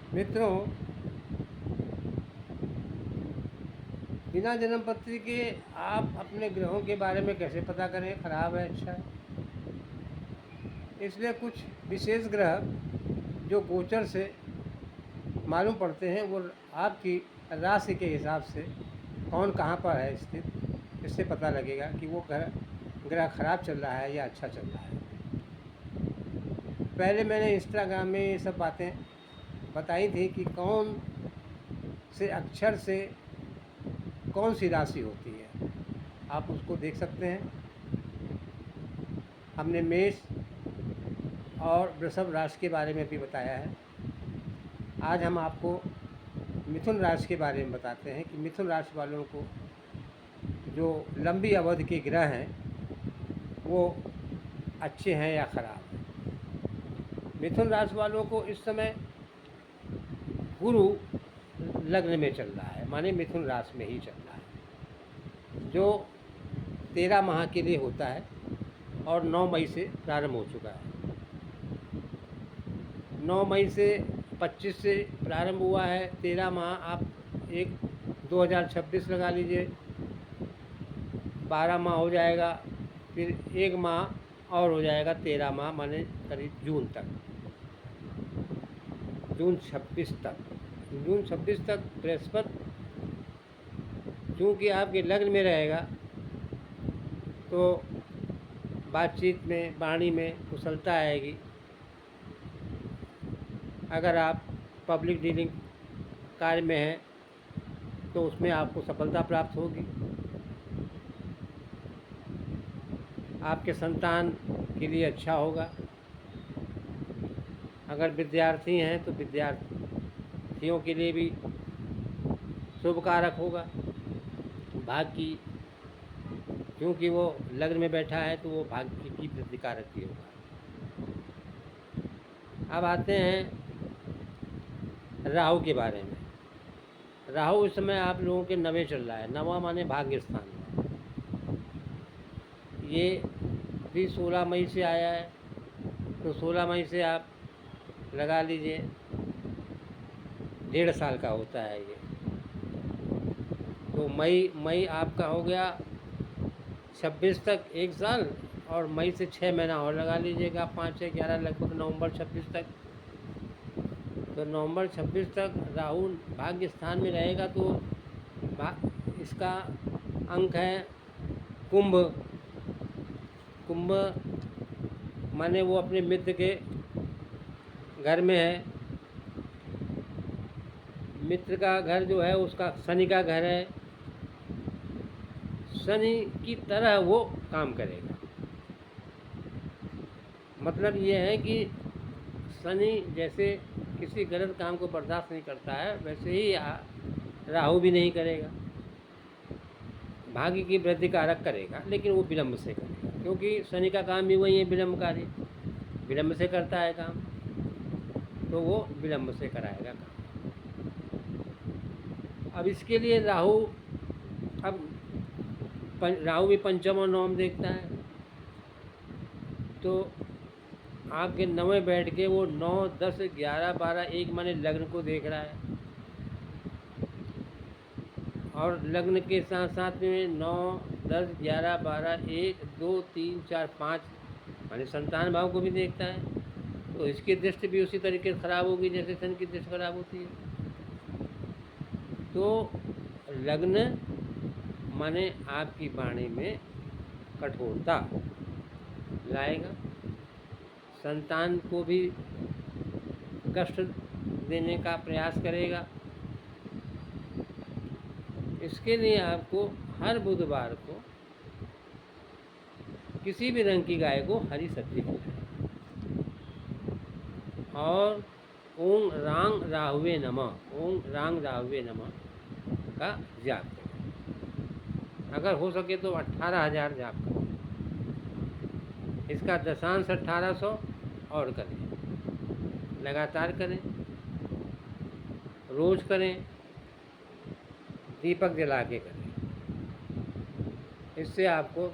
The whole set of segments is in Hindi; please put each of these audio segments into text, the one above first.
मित्रों, बिना जन्म पत्री के आप अपने ग्रहों के बारे में कैसे पता करें खराब है अच्छा है। इसलिए कुछ विशेष ग्रह जो गोचर से मालूम पड़ते हैं वो आपकी राशि के हिसाब से कौन कहाँ पर है स्थित, इससे पता लगेगा कि वो ग्रह खराब चल रहा है या अच्छा चल रहा है। पहले मैंने इंस्टाग्राम में ये सब बातें बताई थी कि कौन से अक्षर से कौन सी राशि होती है, आप उसको देख सकते हैं। हमने मेष और वृषभ राशि के बारे में भी बताया है। आज हम आपको मिथुन राशि के बारे में बताते हैं कि मिथुन राशि वालों को जो लंबी अवधि के ग्रह हैं वो अच्छे हैं या खराब हैं। मिथुन राशि वालों को इस समय गुरु लग्न में चल रहा है, माने मिथुन राशि में ही चल रहा है, जो 13 माह के लिए होता है और 9 मई से प्रारंभ हो चुका है। 9 मई से 25 से प्रारंभ हुआ है। 13 माह आप 2026 लगा लीजिए, 12 माह हो जाएगा, फिर 1 माह और हो जाएगा 13 माह, माने करीब जून तक, जून 26 तक बृहस्पति चूँकि आपके लग्न में रहेगा तो बातचीत में, वाणी में कुशलता आएगी। अगर आप पब्लिक डीलिंग कार्य में हैं तो उसमें आपको सफलता प्राप्त होगी। आपके संतान के लिए अच्छा होगा। अगर विद्यार्थी हैं तो विद्यार्थियों के लिए भी शुभ कारक होगा। भाग्य की, क्योंकि वो लग्न में बैठा है तो वो भाग्य की वृद्धि कारक भी होगा। अब आते हैं राहु के बारे में। राहु इस समय आप लोगों के नवे चल रहा है। नवा माने भाग्य स्थान। ये भी 16 मई से आया है, तो 16 मई से आप लगा लीजिए 1.5 साल का होता है ये। तो मई आपका हो गया 26 तक 1 साल, और मई से 6 महीना और लगा लीजिएगा, 5 से 11 लगभग नवंबर 26 तक। तो नवंबर 26 तक राहु भाग्य स्थान में रहेगा। तो इसका अंक है कुंभ। कुंभ माने वो अपने मित्र के घर में है। मित्र का घर जो है उसका शनि का घर है। शनि की तरह वो काम करेगा। मतलब ये है कि शनि जैसे किसी गलत काम को बर्दाश्त नहीं करता है, वैसे ही राहु भी नहीं करेगा। भाग्य की वृद्धि कारक करेगा, लेकिन वो विलम्ब से करेगा, क्योंकि शनि का काम भी वही है, विलम्बकारी। विलम्ब से करता है काम, तो वो विलम्ब से कराएगा काम। अब इसके लिए राहु भी पंचम और नवम देखता है। तो आपके नवे बैठ के वो 9, 10, 11, 12, 1 माने लग्न को देख रहा है। और लग्न के साथ साथ में 9, 10, 11, 12, 1, 2, 3, 4, 5 माने संतान भाव को भी देखता है। तो इसकी दृष्टि भी उसी तरीके से खराब होगी जैसे शनि की दृष्टि खराब होती है। तो लग्न माने आपकी वाणी में कठोरता लाएगा, संतान को भी कष्ट देने का प्रयास करेगा। इसके लिए आपको हर बुधवार को किसी भी रंग की गाय को हरी सब्जी खिलाएं और ओम रांग राहुवे नमः का जाप करें। अगर हो सके तो 18,000 जाप करें। इसका दशांश 1800 और करें, लगातार करें, रोज करें, दीपक जला के करें। इससे आपको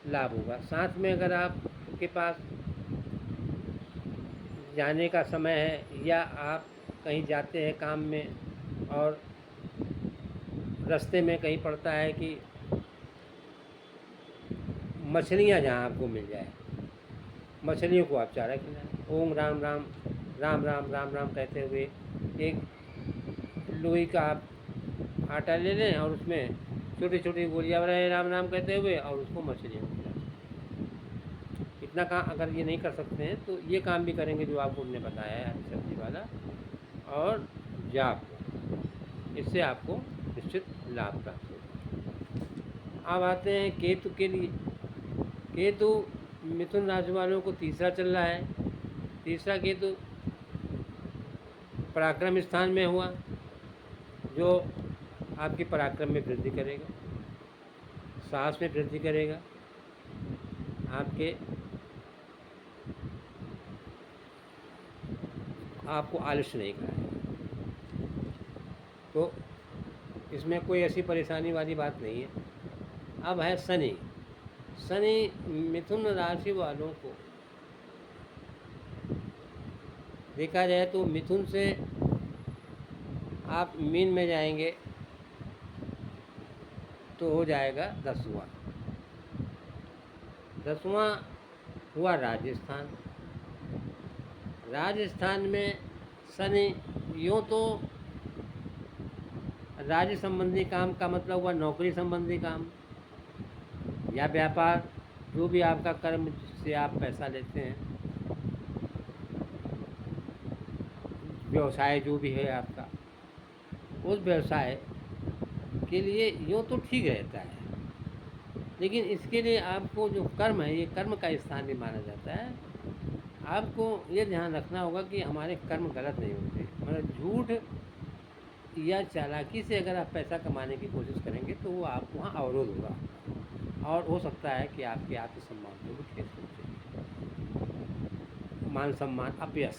लाभ होगा। साथ में अगर आपके पास जाने का समय है या आप कहीं जाते हैं काम में और रास्ते में कहीं पड़ता है कि मछलियाँ जहाँ आपको मिल जाए, मछलियों को आप चारा खिलाएं। ओम राम राम राम राम राम राम कहते हुए एक लोई का आप आटा ले लें और उसमें छोटी छोटी गोलियाँ बनाएं राम राम कहते हुए और उसको मछलियों को खिलाएं। इतना काम अगर ये नहीं कर सकते हैं तो ये काम भी करेंगे जो आपको हमने बताया है, हरी सब्जी वाला और जाप, इससे आपको निश्चित लाभ प्राप्त होगा। अब आते हैं केतु के लिए। केतु मिथुन राशि वालों को तीसरा चल रहा है। तीसरा केतु पराक्रम स्थान में हुआ, जो आपके पराक्रम में वृद्धि करेगा, साहस में वृद्धि करेगा, आपको आलस्य नहीं कराएगा। तो इसमें कोई ऐसी परेशानी वाली बात नहीं है। अब है शनि। शनि मिथुन राशि वालों को देखा जाए तो मिथुन से आप मीन में जाएंगे तो हो जाएगा 10वां। 10वां हुआ राजस्थान। राजस्थान में शनि यूँ तो राज्य संबंधी काम का मतलब हुआ नौकरी संबंधी काम या व्यापार, जो भी आपका कर्म जिससे आप पैसा लेते हैं, व्यवसाय जो भी है आपका, उस व्यवसाय के लिए यूँ तो ठीक रहता है, लेकिन इसके लिए आपको जो कर्म है, ये कर्म का स्थान भी माना जाता है। आपको ये ध्यान रखना होगा कि हमारे कर्म गलत नहीं होते। मतलब झूठ या चालाकी से अगर आप पैसा कमाने की कोशिश करेंगे तो वो आप वहाँ अवरोध होगा और हो सकता है कि आपके आत्मसम्मान को भी ठेस पहुँचे, मान सम्मान, अपयश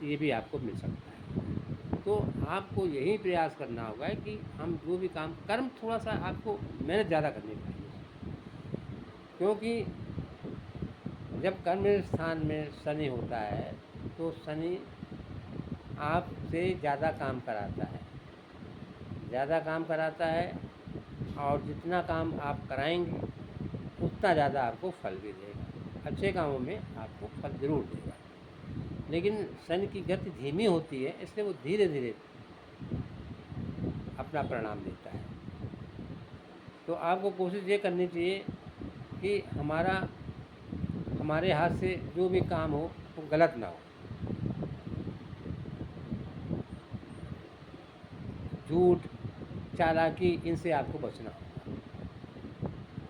ये भी आपको मिल सकता है। तो आपको यही प्रयास करना होगा कि हम जो भी काम कर्म थोड़ा सा आपको मेहनत ज़्यादा करनी पड़ेगी, क्योंकि जब कर्म स्थान में शनि होता है तो शनि आपसे ज़्यादा काम कराता है, ज़्यादा काम कराता है और जितना काम आप कराएंगे उतना ज़्यादा आपको फल भी देगा। अच्छे कामों में आपको फल ज़रूर देगा, लेकिन शनि की गति धीमी होती है, इसलिए वो धीरे धीरे अपना परिणाम देता है। तो आपको कोशिश ये करनी चाहिए कि हमारे हाथ से जो भी काम हो वो गलत ना हो। झूठ चालाकी इनसे आपको बचना होगा,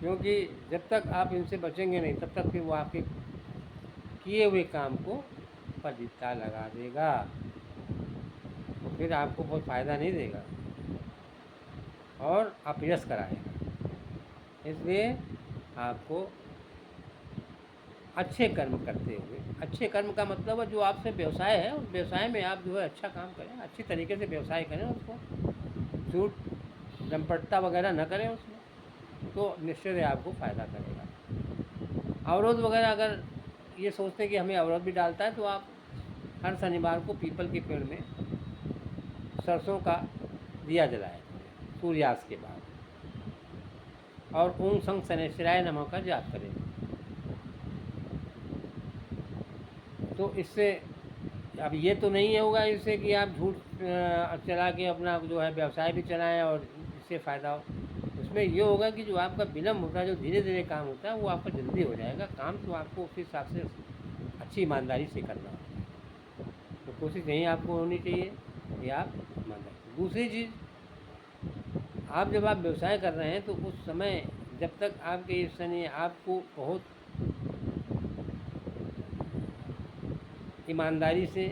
क्योंकि जब तक आप इनसे बचेंगे नहीं तब तक फिर वो आपके किए हुए काम को पलीता लगा देगा, तो फिर आपको बहुत फ़ायदा नहीं देगा और अपयश कराएगा। इसलिए आपको अच्छे कर्म करते हुए, अच्छे कर्म का मतलब है जो आपसे व्यवसाय है उस व्यवसाय में आप जो है अच्छा काम करें, अच्छी तरीके से व्यवसाय करें, उसको झूठ लंपटता वगैरह न करें उसमें, तो निश्चित ही आपको फ़ायदा करेगा। अवरोध वगैरह अगर ये सोचते हैं कि हमें अवरोध भी डालता है तो आप हर शनिवार को पीपल के पेड़ में सरसों का दिया जलाएं सूर्यास्त के बाद, और ओम संग शनैश्चराय नमः का जाप करें। तो इससे अब ये तो नहीं होगा इससे कि आप झूठ चला के अपना जो है व्यवसाय भी चलाएं और इससे फ़ायदा हो। उसमें ये होगा कि जो आपका विलम्ब होता है, जो धीरे धीरे काम होता है, वो आपका जल्दी हो जाएगा काम, तो आपको उस हिसाब से अच्छी ईमानदारी से करना होगा। तो कोशिश यही आपको होनी चाहिए कि आप ईमानदारी। दूसरी चीज़, आप जब आप व्यवसाय कर रहे हैं तो उस समय जब तक आपके इस शनि आपको बहुत ईमानदारी से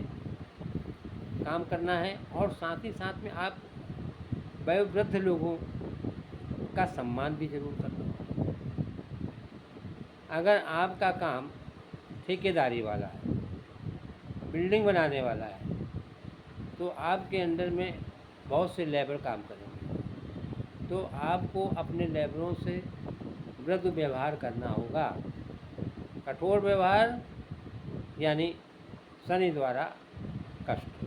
काम करना है और साथ ही साथ में आप वयोवृद्ध लोगों का सम्मान भी जरूर करना है। अगर आपका काम ठेकेदारी वाला है, बिल्डिंग बनाने वाला है, तो आपके अंडर में बहुत से लेबर काम करेंगे, तो आपको अपने लेबरों से मृदु व्यवहार करना होगा। कठोर व्यवहार यानी शनि द्वारा कष्ट।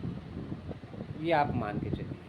ये आप मान के चलिए।